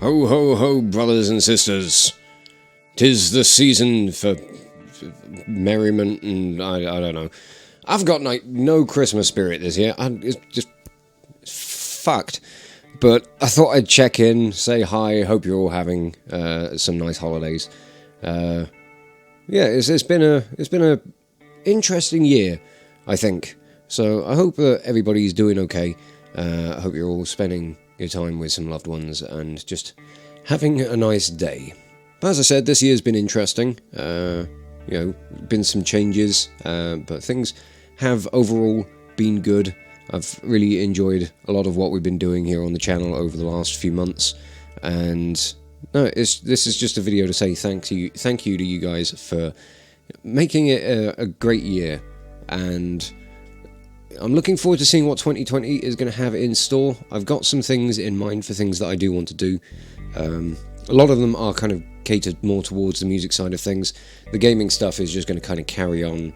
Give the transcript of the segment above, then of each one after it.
Ho, ho, ho, brothers and sisters. 'Tis the season for merriment and I don't know. I've got no Christmas spirit this year. It's just fucked. But I thought I'd check in, say hi, hope you're all having some nice holidays. It's been a interesting year, I think. So I hope that everybody's doing okay. I hope you're all spending your time with some loved ones and just having a nice day. But as I said, this year's been interesting. Been some changes, but things have overall been good. I've really enjoyed a lot of what we've been doing here on the channel over the last few months, and this is just a video to say thank you to you guys for making it a great year, and I'm looking forward to seeing what 2020 is going to have in store. I've got some things in mind for things that I do want to do. A lot of them are kind of catered more towards the music side of things. The gaming stuff is just going to kind of carry on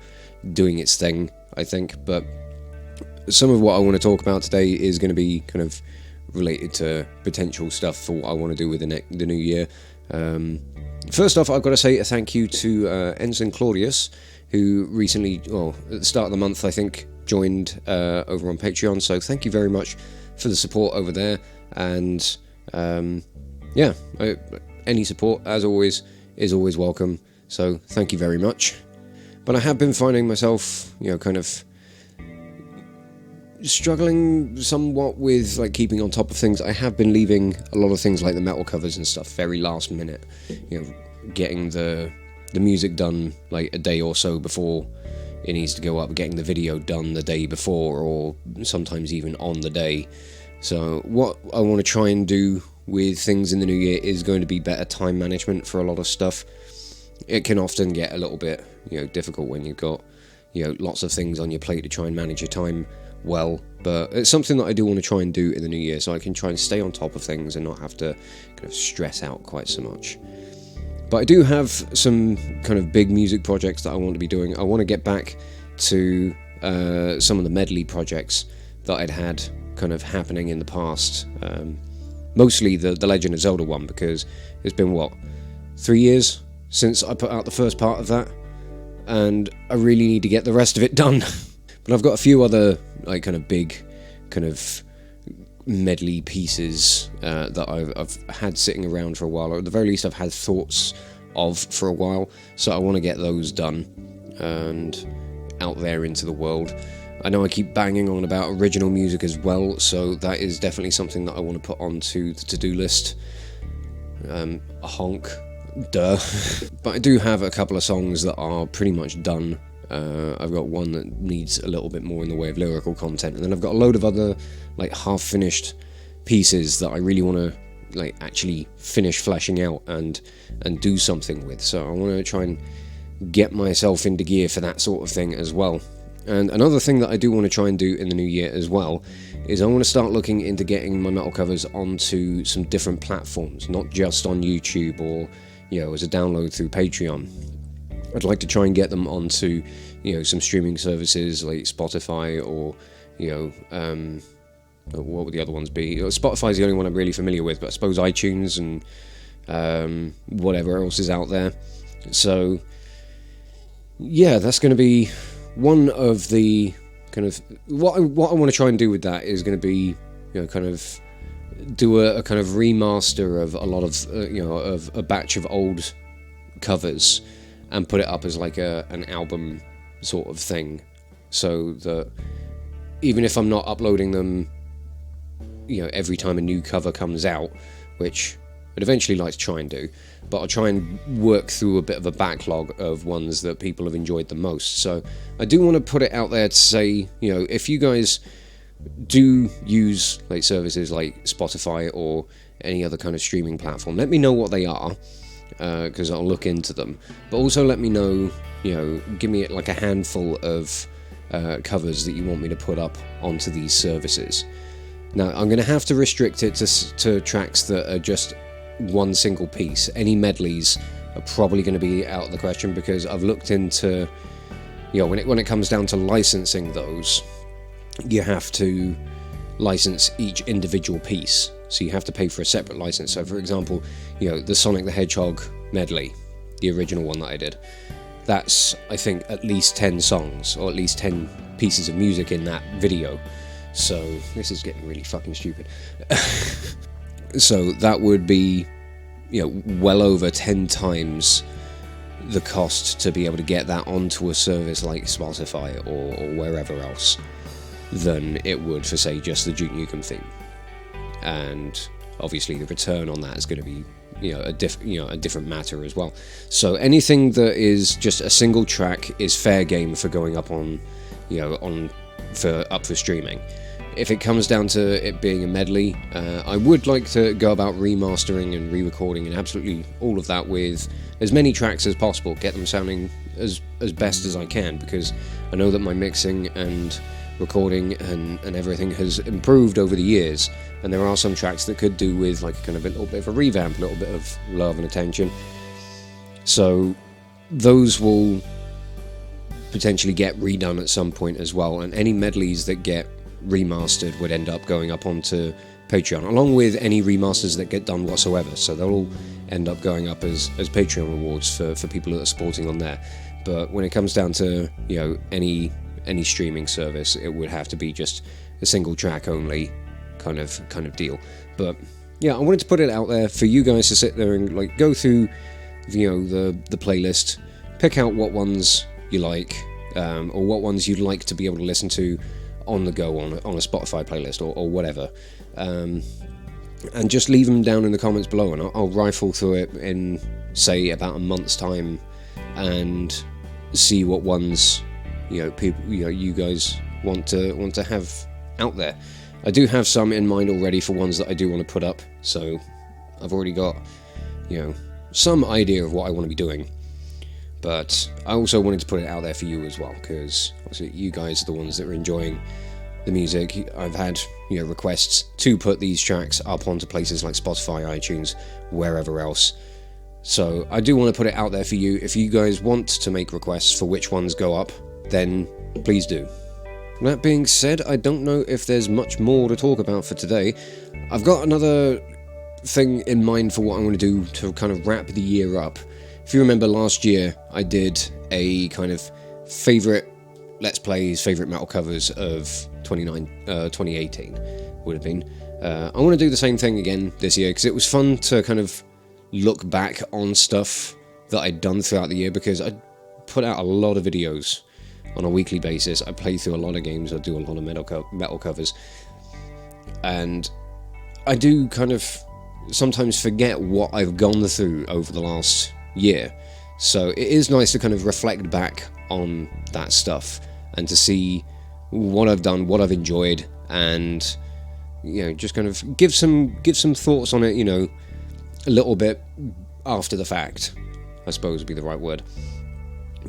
doing its thing, I think, but some of what I want to talk about today is going to be kind of related to potential stuff for what I want to do with the new year. First off, I've got to say a thank you to Ensign Claudius, who recently, at the start of the month, I think, joined over on Patreon, so thank you very much for the support over there, and any support, as always, is always welcome, so thank you very much. But I have been finding myself, kind of struggling somewhat with keeping on top of things. I have been leaving a lot of things like the metal covers and stuff very last minute, getting the music done a day or so before it needs to go up, getting the video done the day before, or sometimes even on the day. So what I want to try and do with things in the new year is going to be better time management for a lot of stuff. It can often get a little bit difficult when you've got lots of things on your plate to try and manage your time well, but it's something that I do want to try and do in the new year, so I can try and stay on top of things and not have to kind of stress out quite so much. But I do have some kind of big music projects that I want to be doing. I want to get back to some of the medley projects that I'd had kind of happening in the past. Mostly the Legend of Zelda one, because it's been, 3 years since I put out the first part of that, and I really need to get the rest of it done. But I've got a few other kind of big kind of medley pieces that I've had sitting around for a while, or at the very least I've had thoughts of for a while, so I want to get those done and out there into the world. I know I keep banging on about original music as well, so that is definitely something that I want to put onto the to-do list. A honk, duh. But I do have a couple of songs that are pretty much done. I've got one that needs a little bit more in the way of lyrical content, and then I've got a load of other half-finished pieces that I really want to actually finish fleshing out and do something with. So I want to try and get myself into gear for that sort of thing as well. And another thing that I do want to try and do in the new year as well is I want to start looking into getting my metal covers onto some different platforms, not just on YouTube or as a download through Patreon. I'd like to try and get them onto, some streaming services like Spotify or, what would the other ones be? Spotify's the only one I'm really familiar with, but I suppose iTunes and whatever else is out there. So, yeah, that's going to be one of the kind of... What I want to try and do with that is going to be, kind of do a kind of remaster of a lot of, of a batch of old covers, and put it up as an album sort of thing, so that even if I'm not uploading them, every time a new cover comes out, which I'd eventually like to try and do, but I'll try and work through a bit of a backlog of ones that people have enjoyed the most. So I do want to put it out there to say, if you guys do use services like Spotify or any other kind of streaming platform, let me know what they are, because I'll look into them. But also let me know, give me a handful of covers that you want me to put up onto these services. Now, I'm going to have to restrict it to tracks that are just one single piece. Any medleys are probably going to be out of the question, because I've looked into, when it comes down to licensing those, you have to license each individual piece, so you have to pay for a separate license. So for example, the Sonic the Hedgehog medley, the original one that I did, that's, I think, at least 10 songs, or at least 10 pieces of music in that video. So this is getting really fucking stupid. So that would be, well over 10 times the cost to be able to get that onto a service like Spotify or wherever else than it would for, say, just the Duke Nukem theme. And obviously the return on that is going to be a different matter as well. So anything that is just a single track is fair game for going up on for streaming. If it comes down to it being a medley, I would like to go about remastering and re-recording and absolutely all of that with as many tracks as possible, get them sounding as best as I can, because I know that my mixing and recording and everything has improved over the years, and there are some tracks that could do with like kind of a little bit of a revamp, a little bit of love and attention. So those will potentially get redone at some point as well, and any medleys that get remastered would end up going up onto Patreon, along with any remasters that get done whatsoever. So they'll all end up going up as Patreon rewards for people that are supporting on there. But when it comes down to any streaming service, it would have to be just a single track only kind of deal. But yeah, I wanted to put it out there for you guys to sit there and like go through the playlist, pick out what ones you like, or what ones you'd like to be able to listen to on the go on a Spotify playlist or whatever, and just leave them down in the comments below, and I'll rifle through it in, say, about a month's time and see what ones people you guys want to have out there. I do have some in mind already for ones that I do want to put up, so I've already got some idea of what I want to be doing. But I also wanted to put it out there for you as well, because obviously you guys are the ones that are enjoying the music. I've had requests to put these tracks up onto places like Spotify, iTunes, wherever else. So I do want to put it out there for you. If you guys want to make requests for which ones go up, then please do. That being said, I don't know if there's much more to talk about for today. I've got another thing in mind for what I'm going to do to kind of wrap the year up. If you remember last year, I did a kind of favourite Let's Plays, favourite metal covers of 2018, would have been. I want to do the same thing again this year, because it was fun to kind of look back on stuff that I'd done throughout the year, because I put out a lot of videos on a weekly basis. I play through a lot of games, I do a lot of metal covers, and I do kind of sometimes forget what I've gone through over the last year. So it is nice to kind of reflect back on that stuff and to see what I've done, what I've enjoyed, and just kind of give some thoughts on it, a little bit after the fact, I suppose would be the right word.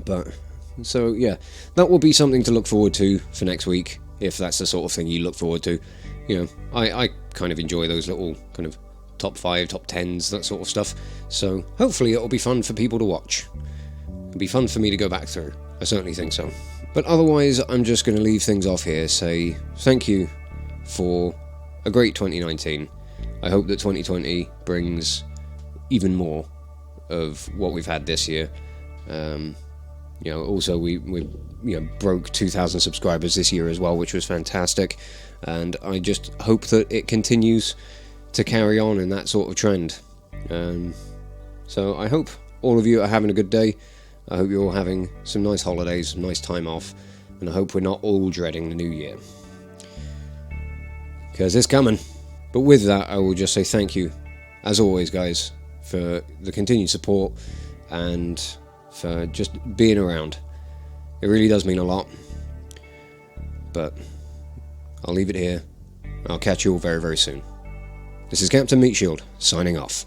But so yeah, that will be something to look forward to for next week, if that's the sort of thing you look forward to. I kind of enjoy those little kind of top 5, top 10s, that sort of stuff. So hopefully it'll be fun for people to watch. It'll be fun for me to go back through. I certainly think so. But otherwise, I'm just going to leave things off here, say thank you for a great 2019. I hope that 2020 brings even more of what we've had this year. Also we broke 2,000 subscribers this year as well, which was fantastic. And I just hope that it continues to carry on in that sort of trend. So I hope all of you are having a good day. I hope you're all having some nice holidays, nice time off, and I hope we're not all dreading the new year, because it's coming. But with that, I will just say thank you, as always, guys, for the continued support and for just being around. It really does mean a lot. But I'll leave it here. I'll catch you all very, very soon. This is Captain Meatshield, signing off.